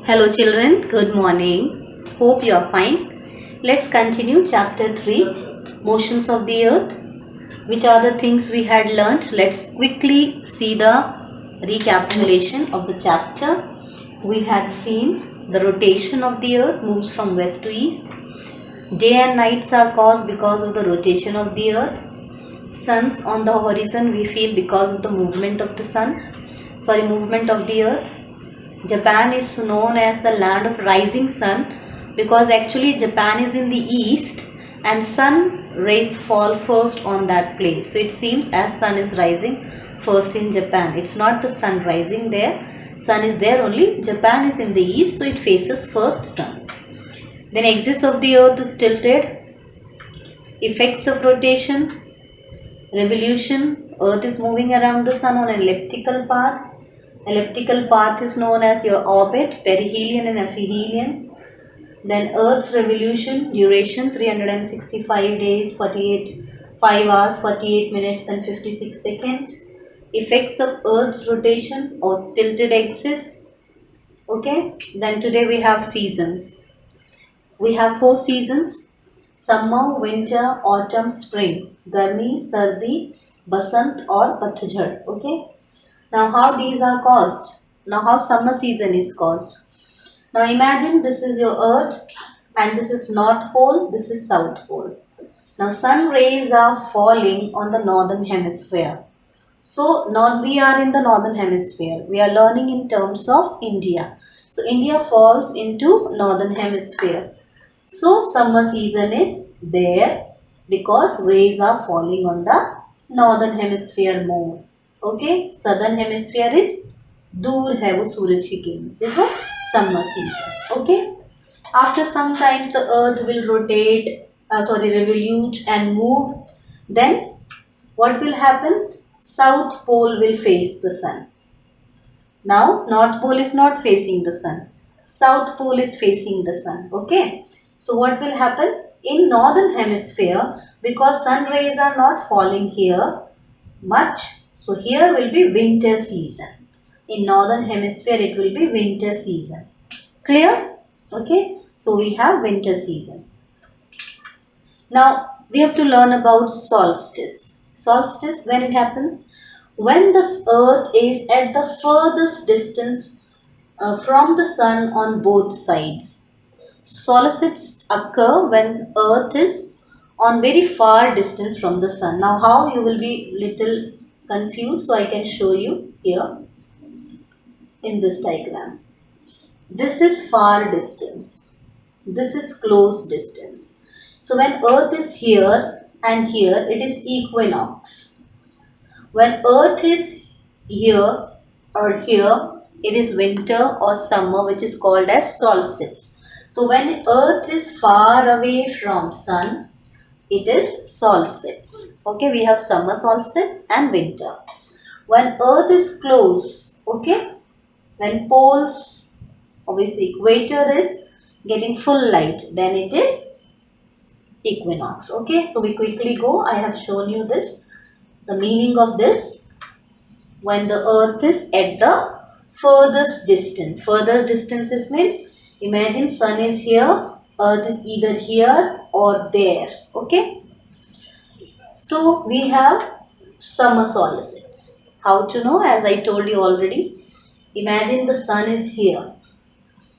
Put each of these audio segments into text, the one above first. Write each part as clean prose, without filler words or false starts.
Hello children, good morning. Hope you are fine. Let's continue chapter 3, Motions of the Earth. Which are the things we had learnt? Let's quickly see the recapitulation of the chapter. We had seen the rotation of the Earth moves from west to east. Day and nights are caused because of the rotation of the Earth. Suns on the horizon we feel because of the movement of the movement of the Earth. Japan is known as the land of rising sun because actually Japan is in the east and sun rays fall first on that place. So it seems as sun is rising first in Japan. It's not the sun rising there. Sun is there only. Japan is in the east, so it faces first sun. Then axis of the earth is tilted. Effects of rotation. Revolution. Earth is moving around the sun on an elliptical path. Elliptical path is known as your orbit, perihelion and aphelion. Then Earth's revolution, duration 365 days, 5 hours, 48 minutes and 56 seconds. Effects of Earth's rotation or tilted axis. Okay, then today we have seasons. We have 4 seasons: summer, winter, autumn, spring, Garmi, Sardi, Basant or Patjhad. Okay. Now how these are caused? Now how summer season is caused? Now imagine this is your earth and this is north pole, this is south pole. Now sun rays are falling on the northern hemisphere. So now we are in the northern hemisphere. We are learning in terms of India. So India falls into northern hemisphere. So summer season is there because rays are falling on the northern hemisphere more. Okay, southern hemisphere is दूर है वो सूरज की किरण से, वो summer season. Okay, after some times the earth will revolute and move. Then what will happen? South pole will face the sun. Now north pole is not facing the sun. South pole is facing the sun. Okay, so what will happen in northern hemisphere? Because sun rays are not falling here much. So here will be winter season. In northern hemisphere it will be winter season. Clear? Okay. So we have winter season. Now we have to learn about solstice. Solstice, when it happens? When the earth is at the furthest distance from the sun on both sides. Solstices occur when earth is on very far distance from the sun. Now how? You will be little confused, so I can show you here in this diagram. This is far distance. This is close distance. So when earth is here and here, it is equinox. When earth is here or here, it is winter or summer, which is called as solstice. So when earth is far away from sun, it is solstice. Okay, we have summer solstice and winter. When earth is close, okay, when poles, obviously equator is getting full light, then it is equinox. Okay, so we quickly go. I have shown you this. The meaning of this: when the earth is at the furthest distance. Further distances means, imagine sun is here, earth is either here or there. Okay, so we have summer solstice. How to know? As I told you already, imagine the sun is here.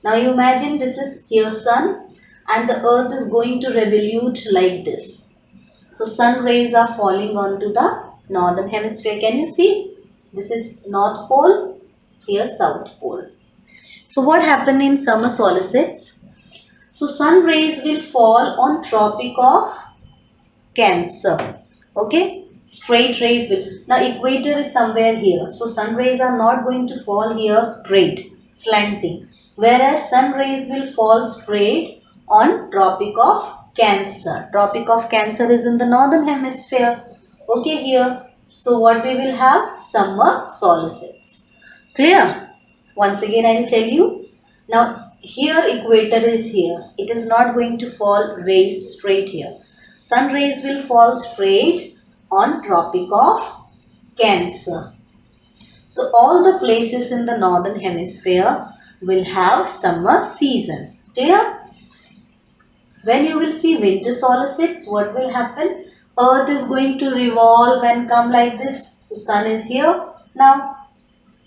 Now you imagine this is here sun and the earth is going to revolute like this. So sun rays are falling onto the northern hemisphere. Can you see? This is north pole, here south pole. So what happened in summer solstice? So sun rays will fall on Tropic of Cancer. Okay, straight rays will. Now equator is somewhere here. So sun rays are not going to fall here straight, slanting. Whereas sun rays will fall straight on Tropic of Cancer. Tropic of Cancer is in the northern hemisphere. Okay, here. So what we will have? Summer solstice. Clear? Once again I will tell you. Now here equator is here. It is not going to fall rays straight here. Sun rays will fall straight on Tropic of Cancer. So all the places in the northern hemisphere will have summer season. Clear? When you will see winter solstice, what will happen? Earth is going to revolve and come like this. So sun is here now.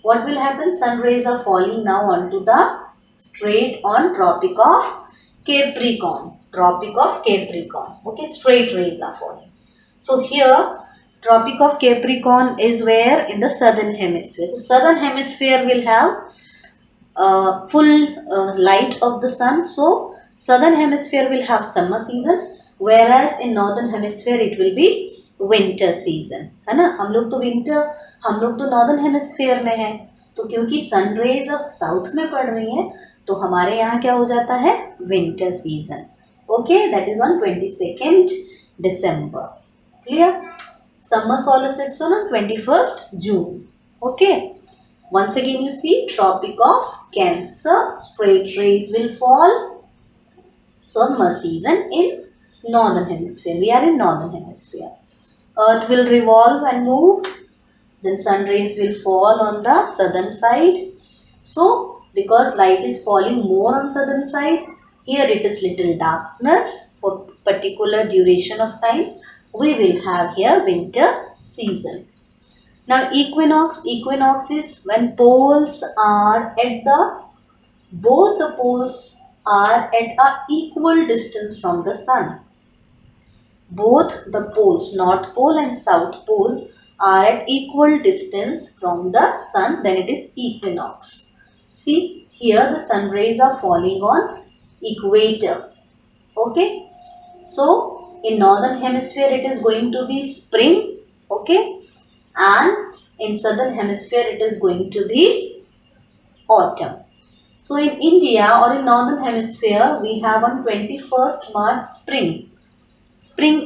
What will happen? Sun rays are falling now onto the straight on Tropic of Capricorn. Tropic of Capricorn. Okay, straight rays are falling. So here, Tropic of Capricorn is where? In the southern hemisphere. So southern hemisphere will have full light of the sun. So southern hemisphere will have summer season, whereas in northern hemisphere it will be winter season. है ना? हम लोग तो northern hemisphere में हैं, तो क्योंकि sun rays अब साउथ में पड़ रही हैं तो हमारे यहाँ क्या हो जाता है? Winter season. Okay, that is on 22nd December. Clear? Summer solstice on 21st June. Okay. Once again you see Tropic of Cancer, straight rays will fall. Summer season in northern hemisphere. We are in northern hemisphere. Earth will revolve and move. Then sun rays will fall on the southern side. So because light is falling more on southern side, here it is little darkness for particular duration of time. We will have here winter season. Now equinox is when poles are at both the poles are at a equal distance from the sun. Both the poles, North Pole and South Pole, are at equal distance from the sun, then it is equinox. See, here the sun rays are falling on equator. Okay. So in northern hemisphere it is going to be spring. Okay. And in southern hemisphere it is going to be autumn. So in India or in northern hemisphere we have on 21st March spring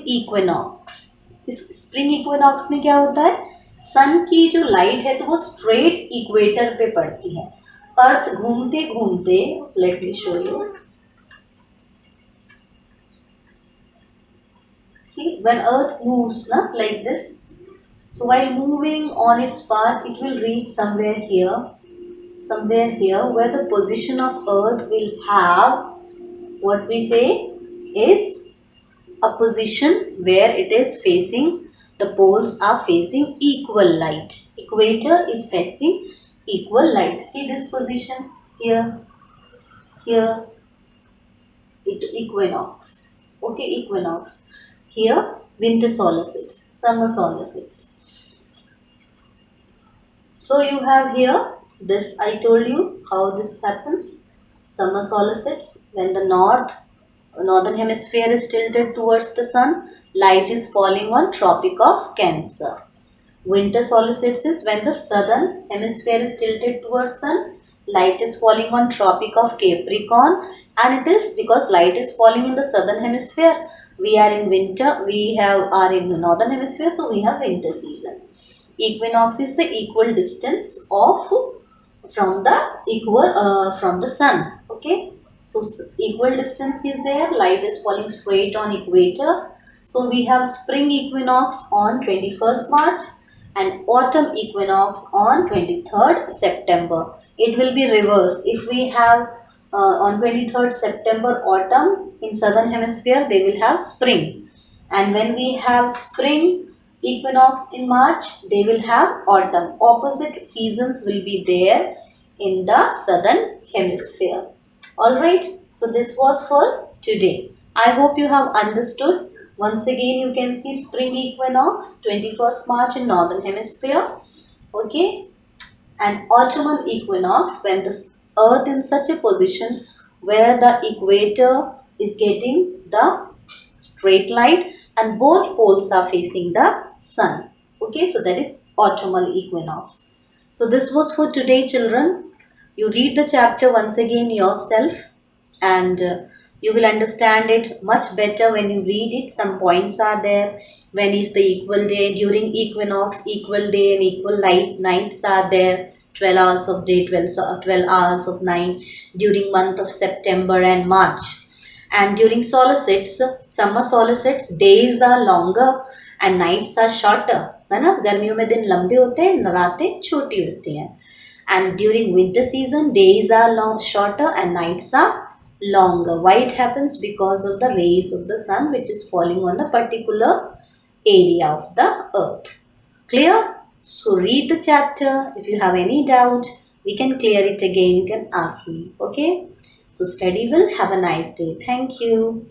equinox. इस spring equinox में क्या होता है? सन की जो light है तो वो स्ट्रेट इक्वेटर पे पड़ती है. अर्थ घूमते घूमते, let me show you. See, when earth moves na, like this, so while moving on its path it will reach somewhere here where the position of earth will have what we say is a position where it is facing, the poles are facing equal light. Equator is facing equal light. See this position here, equinox. Okay, equinox. Here winter solstice, summer solstice. So you have here this, I told you how this happens. Summer solstice, when the northern hemisphere is tilted towards the sun, light is falling on Tropic of Cancer. Winter solstice is when the southern hemisphere is tilted towards sun, light is falling on Tropic of Capricorn, and it is because light is falling in the southern hemisphere. We are in winter, are in northern hemisphere, so we have winter season. Equinox is the equal distance from the sun. Okay. So equal distance is there, light is falling straight on equator. So we have spring equinox on 21st March and autumn equinox on 23rd September. It will be reversed. If we have on 23rd September autumn, in southern hemisphere they will have spring. And when we have spring equinox in March, they will have autumn. Opposite seasons will be there in the southern hemisphere. Alright, so this was for today. I hope you have understood. Once again you can see spring equinox 21st March in northern hemisphere. Okay, and autumnal equinox when the earth in such a position where the equator is getting the straight light and both poles are facing the sun. Okay, so that is autumnal equinox. So this was for today, children. You read the chapter once again yourself and you will understand it much better when you read it. Some points are there. When is the equal day? During equinox, equal day and equal nights are there. 12 hours of day, 12 hours of night during month of September and March. And during solstice, summer solstice, days are longer and nights are shorter. है ना? गर्मियों में दिन लंबे होते हैं, रातें छोटी होती हैं. And during winter season, days are shorter and nights are longer. Why it happens? Because of the rays of the sun which is falling on a particular area of the earth. Clear? So read the chapter. If you have any doubt, we can clear it again. You can ask me. Okay? So study well. Have a nice day. Thank you.